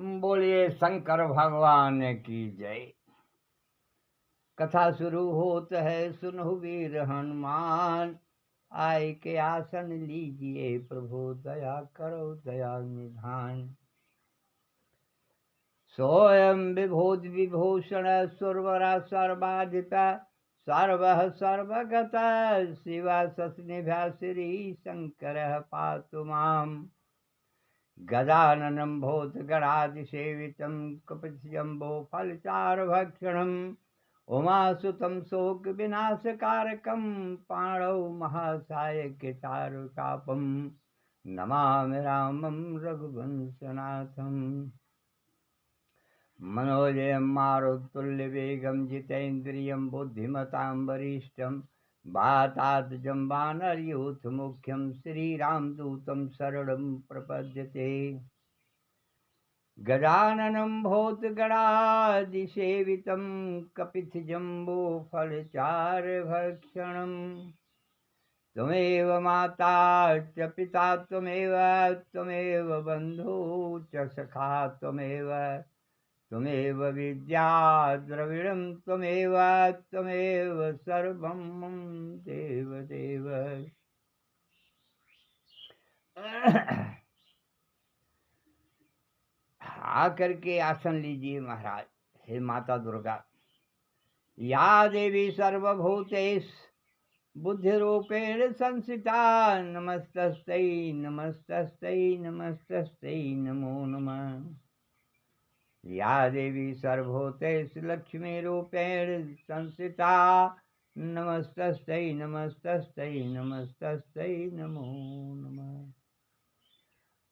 बोलिए शंकर भगवान की जय। कथा शुरू होत है सुनो वीर हनुमान, आय के आसन लीजिए प्रभु दया करो दया निधान। सोयम विभूत विभूषण सुरवरा सर्वाधिपा, सर्वः सर्वगता शिवा सस्निभा श्री शंकर पातु माम्। गजाननं भूतगणाधिसेवितं कपिशम्भो फलचारुभक्षणम्, उमासुतं शोकविनाशकारकं पाणौ महासायकचारुचापं, नमामि रामं रघुवंशनाथम्। मनोजयं मारुततुल्यवेगं जितेन्द्रियं बुद्धिमतां वरिष्ठं, वातात्मजं वानरयूथमुख्यं श्रीरामदूतं शरणं प्रपद्यते। गजाननं भूतगणाधिसेवितं कपित्थजम्बोफलचारुभक्षणं, त्वमेव माता च पिता त्वमेव बन्धु च सखा त्वमेव विद्या द्रविणं त्वमेव सर्वं मम देवदेव। आकर के आसन लीजिए महाराज। हे माता दुर्गा, या देवी सर्वभूतेषु बुद्धिरूपेण संस्थिता, नमस्तस्यै नमस्तस्यै नमस्तस्यै नमो नमः। या देवी सर्वभूतेषु लक्ष्मीरूपेण संस्थिता, नमस्तस्यै नमस्तस्यै नमस्तस्यै नमो नमः।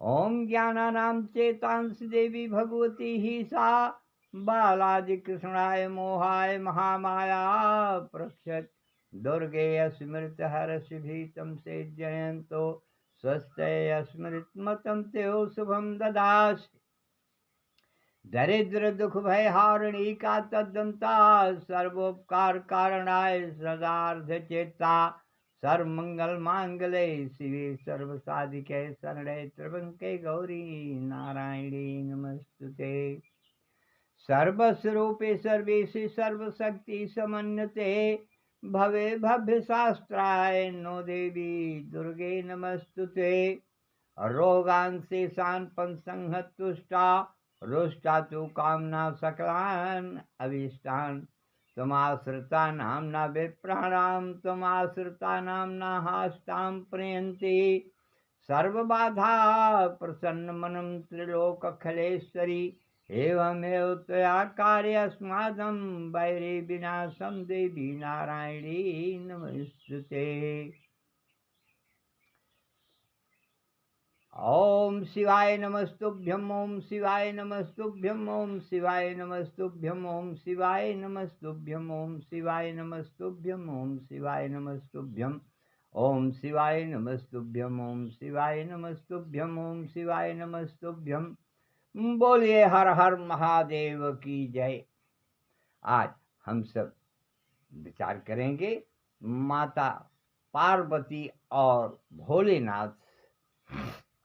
ओम ज्ञानानां चेतांसि देवी भगवती ही सा, बालादिकृष्णाय मोहाय महामाया प्रक्षत, दुर्गे स्मृतहर्षि भीतं सेज्जयन्तो, स्वस्त्यै स्मृतमतं त्यो शुभं ददासि। दरिद्र दुख भय हारिणी का तदंता, सर्वोपकार कारणाय सदार्थ चेता, सर्वमंगल मांगले शिवे सर्वसाधिके शरणे त्र्यंबके गौरी नारायणी नमस्तुते। सर्वस्वरूपे सर्वेशे सर्वशक्ति समन्विते, भवे भव्य शास्त्राय नो देवी दुर्गे नमस्तुते। रोगान शेषान पंसंहतुष्टा, रुष्टा तु कामना सकलान अभीष्टान, त्वमाश्रिता नाम्ना विप्राणां त्वमाश्रिता नाम्ना हास्तां प्रियन्ति। सर्वबाधा प्रसन्नमनं त्रिलोकखलेश्वरी, एवमेव त्वया कार्यस्मादं वैरी विनाशं देवी नारायणी नमस्तुते। ओम शिवाय नमस्तुभ्यं ओम शिवाय नमस्तुभ्यं ओम शिवाय नमस्तुभ्यं ओम शिवाय नमस्तुभ्यं ओम शिवाय नमस्तुभ्यं ओम शिवाय नमस्तुभ्यं ओम शिवाय नमस्तुभ्यं ओम शिवाय नमस्तुभ्यं ओम शिवाय नमस्तुभ्यं। बोलिए हर हर महादेव की जय। आज हम सब विचार करेंगे माता पार्वती और भोलेनाथ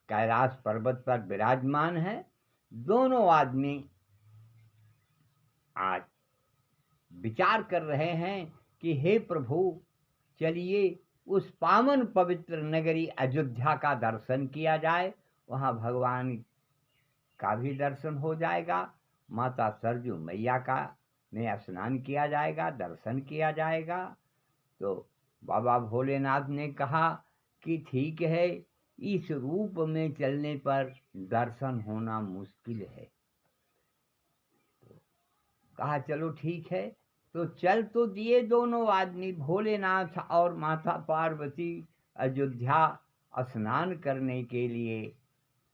कैलाश पर्वत पर विराजमान है। दोनों आदमी आज विचार कर रहे हैं कि हे प्रभु, चलिए उस पावन पवित्र नगरी अयोध्या का दर्शन किया जाए, वहाँ भगवान का भी दर्शन हो जाएगा, माता सरजू मैया का में स्नान किया जाएगा, दर्शन किया जाएगा। तो बाबा भोलेनाथ ने कहा कि ठीक है, इस रूप में चलने पर दर्शन होना मुश्किल है। तो कहा चलो ठीक है। तो चल तो दिए दोनों आदमी, भोलेनाथ और माता पार्वती, अयोध्या स्नान करने के लिए,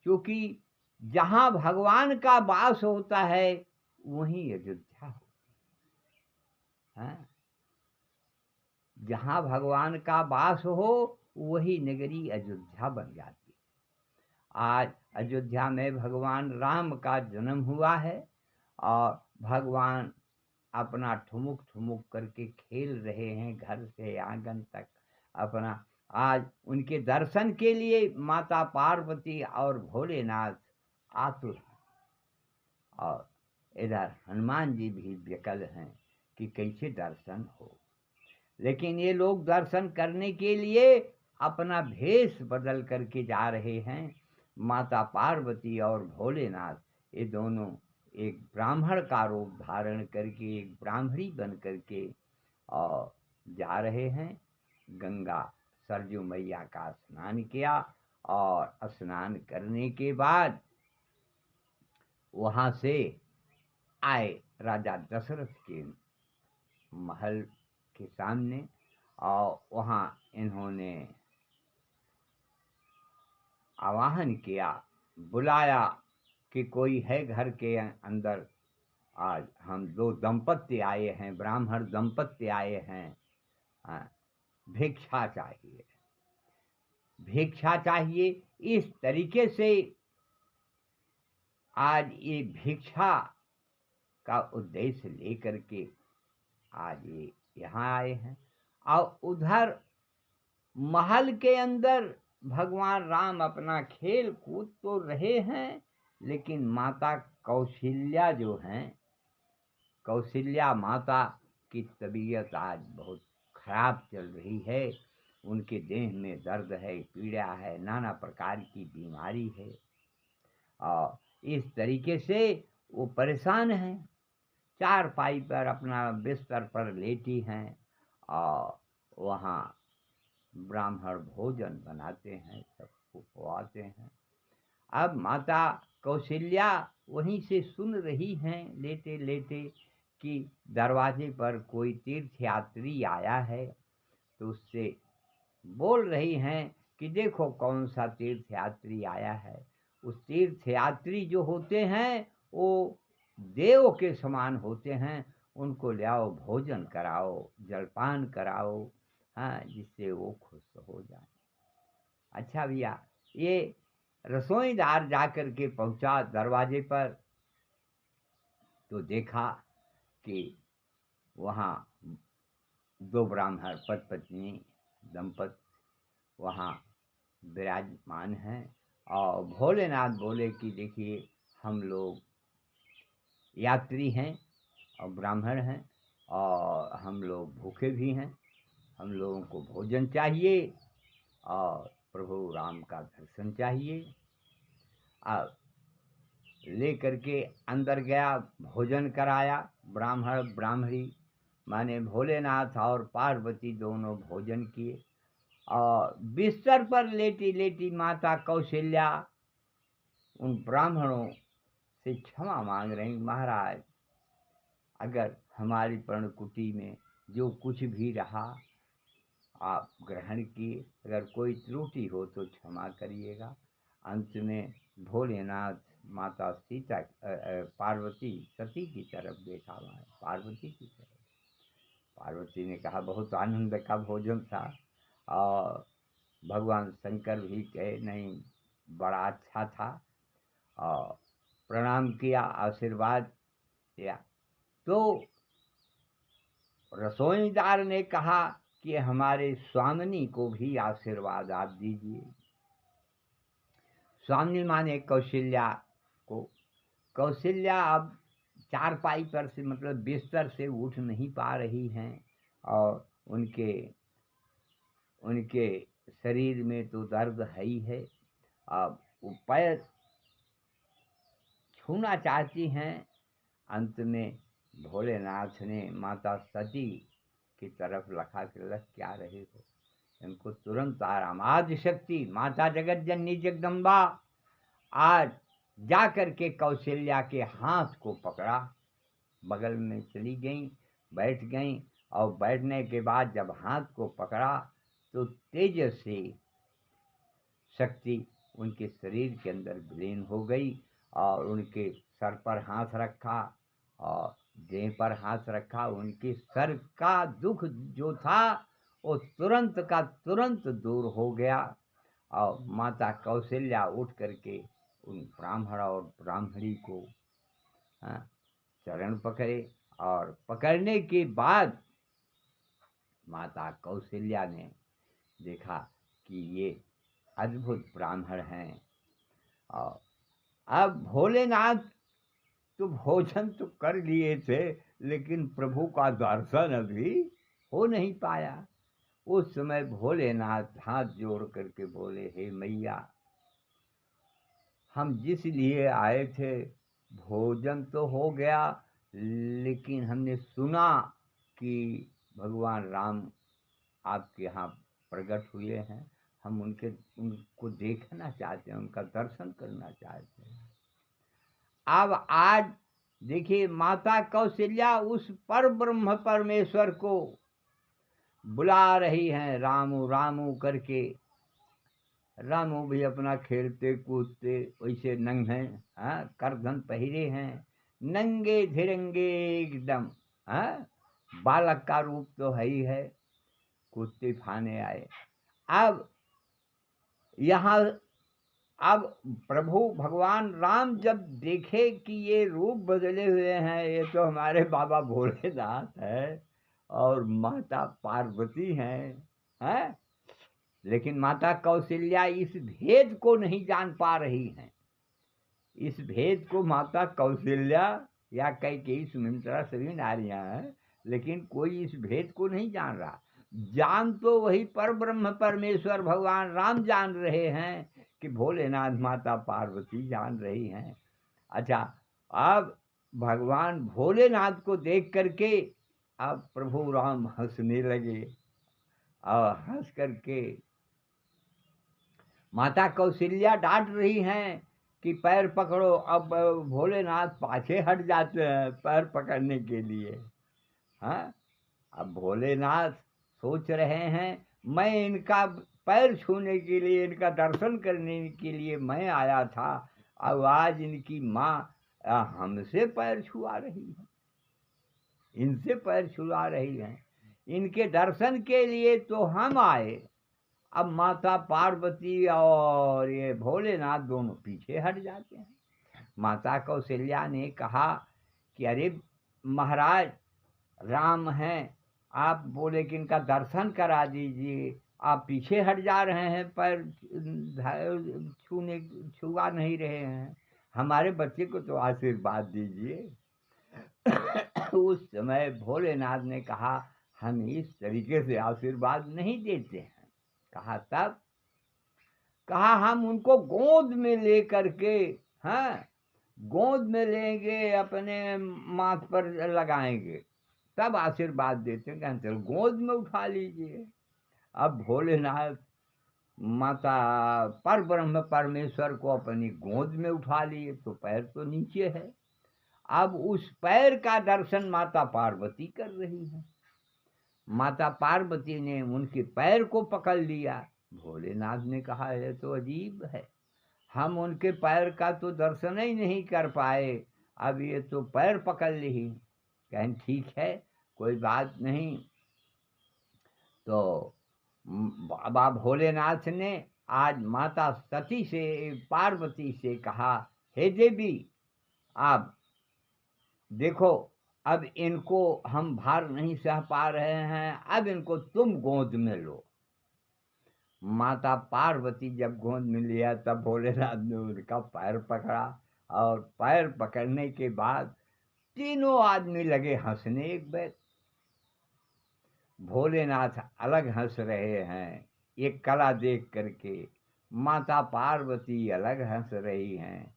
क्योंकि जहाँ भगवान का वास होता है वहीं अयोध्या होती है। जहाँ भगवान का वास हो वही नगरी अयोध्या बन जाती है। आज अयोध्या में भगवान राम का जन्म हुआ है और भगवान अपना ठुमुक ठुमुक करके खेल रहे हैं, घर से आंगन तक अपना। आज उनके दर्शन के लिए माता पार्वती और भोलेनाथ आतुर हैं। और इधर हनुमान जी भी विकल हैं कि कैसे दर्शन हो। लेकिन ये लोग दर्शन करने के लिए अपना भेष बदल करके जा रहे हैं। माता पार्वती और भोलेनाथ ये दोनों एक ब्राह्मण का रूप धारण करके, एक ब्राह्मणी बन करके और जा रहे हैं। गंगा सरजू मैया का स्नान किया और स्नान करने के बाद वहाँ से आए राजा दशरथ के महल के सामने, और वहाँ इन्होंने आवाहन किया, बुलाया कि कोई है घर के अंदर। आज हम दो दंपत्ति आए हैं, ब्राह्मण दंपत्ति आए हैं, भिक्षा चाहिए, भिक्षा चाहिए। इस तरीके से आज ये भिक्षा का उद्देश्य लेकर के आज ये यहाँ आए हैं। और उधर महल के अंदर भगवान राम अपना खेल कूद तो रहे हैं, लेकिन माता कौशल्या जो हैं, कौशल्या माता की तबीयत आज बहुत खराब चल रही है। उनके देह में दर्द है, पीड़ा है, नाना प्रकार की बीमारी है, और इस तरीके से वो परेशान हैं। चारपाई पर अपना बिस्तर पर लेटी हैं और वहाँ ब्राह्मण भोजन बनाते हैं, सबको खवाते हैं। अब माता कौशल्या वहीं से सुन रही हैं लेटे लेटे कि दरवाजे पर कोई तीर्थयात्री आया है, तो उससे बोल रही हैं कि देखो कौन सा तीर्थयात्री आया है। उस तीर्थयात्री जो होते हैं वो देव के समान होते हैं, उनको ले आओ, भोजन कराओ, जलपान कराओ, हाँ, जिससे वो खुश हो जाए। अच्छा भैया, ये रसोईदार जाकर के पहुंचा दरवाजे पर, तो देखा कि वहाँ दो ब्राह्मण पति पत्नी दंपत वहाँ विराजमान हैं। और भोलेनाथ बोले कि देखिए हम लोग यात्री हैं और ब्राह्मण हैं, और हम लोग भूखे भी हैं, हम लोगों को भोजन चाहिए और प्रभु राम का दर्शन चाहिए। अब ले करके अंदर गया, भोजन कराया। ब्राह्मण ब्राह्मणी माने भोलेनाथ और पार्वती दोनों भोजन किए, और बिस्तर पर लेटी लेटी माता कौशल्या उन ब्राह्मणों से क्षमा मांग रही, महाराज अगर हमारी पर्णकुटी में जो कुछ भी रहा आप ग्रहण किए, अगर कोई त्रुटि हो तो क्षमा करिएगा। अंत में भोलेनाथ माता सीता पार्वती सती की तरफ देखा, पार्वती की तरफ। पार्वती ने कहा बहुत आनंद का भोजन था, और भगवान शंकर भी कहे नहीं बड़ा अच्छा था, और प्रणाम किया, आशीर्वाद दिया। तो रसोईदार ने कहा कि हमारे स्वामिनी को भी आशीर्वाद आप दीजिए। स्वामिनी माने कौशल्या को। कौशल्या अब चारपाई पर से मतलब बिस्तर से उठ नहीं पा रही हैं, और उनके शरीर में तो दर्द है ही है। अब वो पैर छूना चाहती हैं। अंत में भोलेनाथ ने माता सती की तरफ लखा के लख क्या रहे हो, इनको तुरंत आराम। आदिशक्ति माता जगत जननी जगदम्बा आज जा कर के कौशल्या के हाथ को पकड़ा, बगल में चली गई, बैठ गई, और बैठने के बाद जब हाथ को पकड़ा तो तेज से शक्ति उनके शरीर के अंदर विलीन हो गई, और उनके सर पर हाथ रखा और देह पर हाथ रखा। उनके सर का दुख जो था वो तुरंत का तुरंत दूर हो गया, और माता कौशल्या उठ करके उन ब्राह्मण और ब्राह्मणी को चरण पकड़े, और पकड़ने के बाद माता कौशल्या ने देखा कि ये अद्भुत ब्राह्मण हैं। और अब भोलेनाथ तो भोजन तो कर लिए थे, लेकिन प्रभु का दर्शन अभी हो नहीं पाया। उस समय भोलेनाथ हाथ जोड़ करके बोले, हे मैया, हम जिस लिए आए थे भोजन तो हो गया, लेकिन हमने सुना कि भगवान राम आपके यहाँ प्रकट हुए हैं। हम उनको देखना चाहते हैं, उनका दर्शन करना चाहते हैं। अब आज देखिए, माता कौशल्या उस पर ब्रह्म परमेश्वर को बुला रही हैं, रामू रामू करके। रामू भी अपना खेलते कूदते वैसे नंगे, हाँ, करधन पहिरे हैं, नंगे धिरंगे एकदम, हाँ, बालक का रूप तो है ही है, कूदते फाने आए। अब यहाँ, अब प्रभु भगवान राम जब देखे कि ये रूप बदले हुए हैं, ये तो हमारे बाबा भोलेनाथ है और माता पार्वती हैं, लेकिन माता कौशल्या इस भेद को नहीं जान पा रही हैं। इस भेद को माता कौशल्या या कैकेयी, सुमित्रा सभी नारियां हैं, लेकिन कोई इस भेद को नहीं जान रहा। जान तो वही पर ब्रह्म परमेश्वर भगवान राम जान रहे हैं कि भोलेनाथ माता पार्वती जान रही हैं। अच्छा, अब भगवान भोलेनाथ को देख करके अब प्रभु राम हंसने लगे और हंस करके माता कौशल्या डांट रही हैं कि पैर पकड़ो। अब भोलेनाथ पाछे हट जाते हैं पैर पकड़ने के लिए। हाँ, अब भोलेनाथ सोच रहे हैं, मैं इनका पैर छूने के लिए, इनका दर्शन करने के लिए मैं आया था, अब आज इनकी माँ हमसे पैर छुआ रही है, इनसे पैर छुआ रही हैं। इनके दर्शन के लिए तो हम आए, अब माता पार्वती और ये भोलेनाथ दोनों पीछे हट जाते हैं। माता कौशल्या ने कहा कि अरे महाराज, राम हैं, आप बोले कि इनका दर्शन करा दीजिए, आप पीछे हट जा रहे हैं, पैर छुआ नहीं रहे हैं, हमारे बच्चे को तो आशीर्वाद दीजिए। उस समय भोलेनाथ ने कहा, हम इस तरीके से आशीर्वाद नहीं देते हैं। कहा तब, कहा हम उनको गोद में ले करके, हाँ, गोद में लेंगे, अपने माथ पर लगाएंगे, तब आशीर्वाद देते हैं। कहते चलो गोद में उठा लीजिए। अब भोलेनाथ माता पर ब्रह्म परमेश्वर को अपनी गोद में उठा लिए, तो पैर तो नीचे है। अब उस पैर का दर्शन माता पार्वती कर रही है। माता पार्वती ने उनके पैर को पकड़ लिया। भोलेनाथ ने कहा, है तो अजीब है, हम उनके पैर का तो दर्शन ही नहीं कर पाए, अब ये तो पैर पकड़ ली। कहें ठीक है, कोई बात नहीं। तो बाबा भोलेनाथ ने आज माता सती से, पार्वती से कहा, हे देवी, आप देखो, अब इनको हम भार नहीं सह पा रहे हैं, अब इनको तुम गोद में लो। माता पार्वती जब गोद में लिया, तब भोलेनाथ ने उनका पैर पकड़ा, और पैर पकड़ने के बाद तीनों आदमी लगे हंसने एक बैठ। भोलेनाथ अलग हंस रहे हैं एक कला देख करके, माता पार्वती अलग हंस रही हैं,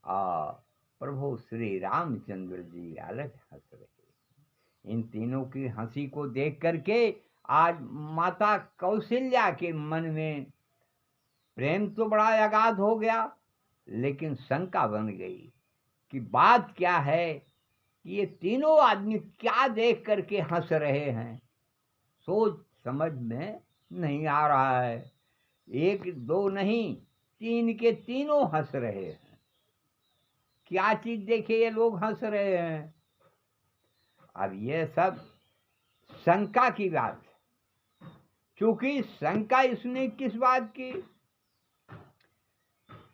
और प्रभु श्री रामचंद्र जी अलग हंस रहे हैं। इन तीनों की हंसी को देख करके आज माता कौशल्या के मन में प्रेम तो बड़ा अगाध हो गया, लेकिन शंका बन गई कि बात क्या है, कि ये तीनों आदमी क्या देख करके हंस रहे हैं। सोच समझ में नहीं आ रहा है। एक दो नहीं, तीन के तीनों हंस रहे हैं। क्या चीज देखे ये लोग हंस रहे हैं। अब ये सब शंका की बात है। क्योंकि शंका इसने किस बात की,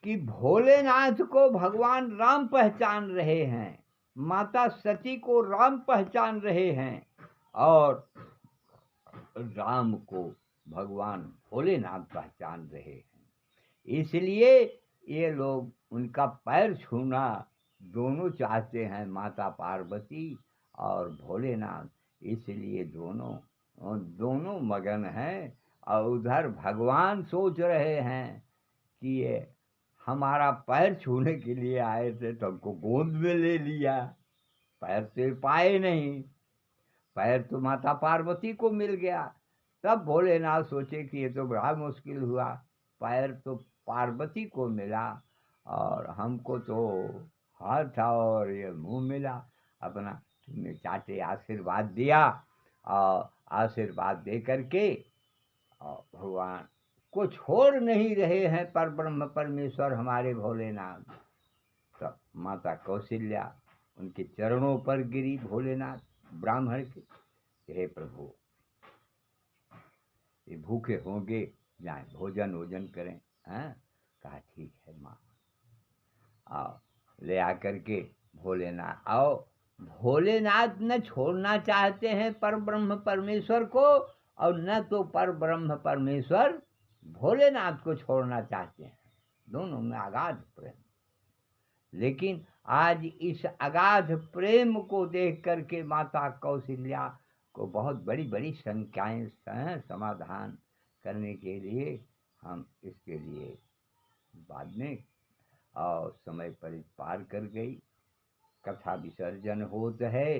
कि भोलेनाथ को भगवान राम पहचान रहे हैं, माता सती को राम पहचान रहे हैं, और राम को भगवान भोलेनाथ पहचान रहे हैं। इसलिए ये लोग उनका पैर छूना दोनों चाहते हैं, माता पार्वती और भोलेनाथ, इसलिए दोनों मगन हैं। और उधर भगवान सोच रहे हैं कि ये हमारा पैर छूने के लिए आए थे तो हमको गोद में ले लिया, पैर तो पाए नहीं, पैर तो माता पार्वती को मिल गया। तब भोलेनाथ सोचे कि ये तो बड़ा मुश्किल हुआ, पैर तो पार्वती को मिला और हमको तो हाथ और ये मुंह मिला। अपना तुमने चाटे आशीर्वाद दिया, और आशीर्वाद दे करके और भगवान को छोड़ नहीं रहे हैं पर ब्रह्म परमेश्वर हमारे भोलेनाथ। तब माता कौशल्या उनके चरणों पर गिरी, भोलेनाथ ब्राह्मण के, हे प्रभु ये भूखे होंगे, जाए भोजन वोजन करें। हाँ, कहा ठीक है माँ। आओ ले आकर के भोलेनाथ, आओ भोलेनाथ न छोड़ना चाहते हैं पर ब्रह्म परमेश्वर को, और न तो पर ब्रह्म परमेश्वर भोलेनाथ को छोड़ना चाहते हैं। दोनों में अगाध प्रेम। लेकिन आज इस अगाध प्रेम को देख करके माता कौशल्या को बहुत बड़ी बड़ी शंकाएं समाधान करने के लिए हम इसके लिए बाद में और समय पर पार कर गई। कथा विसर्जन होत है,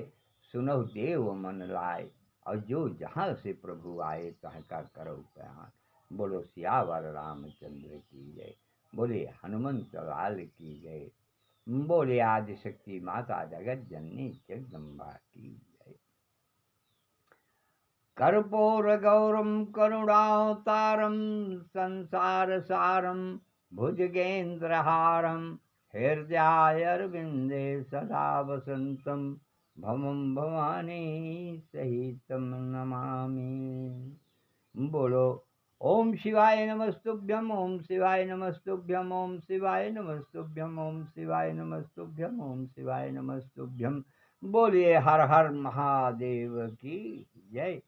सुनहु देव मन लाए, और जो जहाँ से प्रभु आए तहाँ का करो प्रयाण। बोलो सियावर रामचंद्र की जय, बोले हनुमंत लाल की जय, बोले आदि शक्ति माता जगत जननी जगदम्बा की जय। कर्पूर गौरम करुणावतारम संसार सारम भुजगेन्द्रहारम हृदयारविंदे सदा वसंतम भवम भवानी सहितम नमामि। बोलो ओम शिवाय नमस्तुभ्यम, ओम शिवाय नमस्तुभ्यम, ओम शिवाय नमस्तुभ्यम, ओम शिवाय नमस्तुभ्यम, ओम शिवाय नमस्तुभ्यम। बोलिए हर हर महादेव की जय।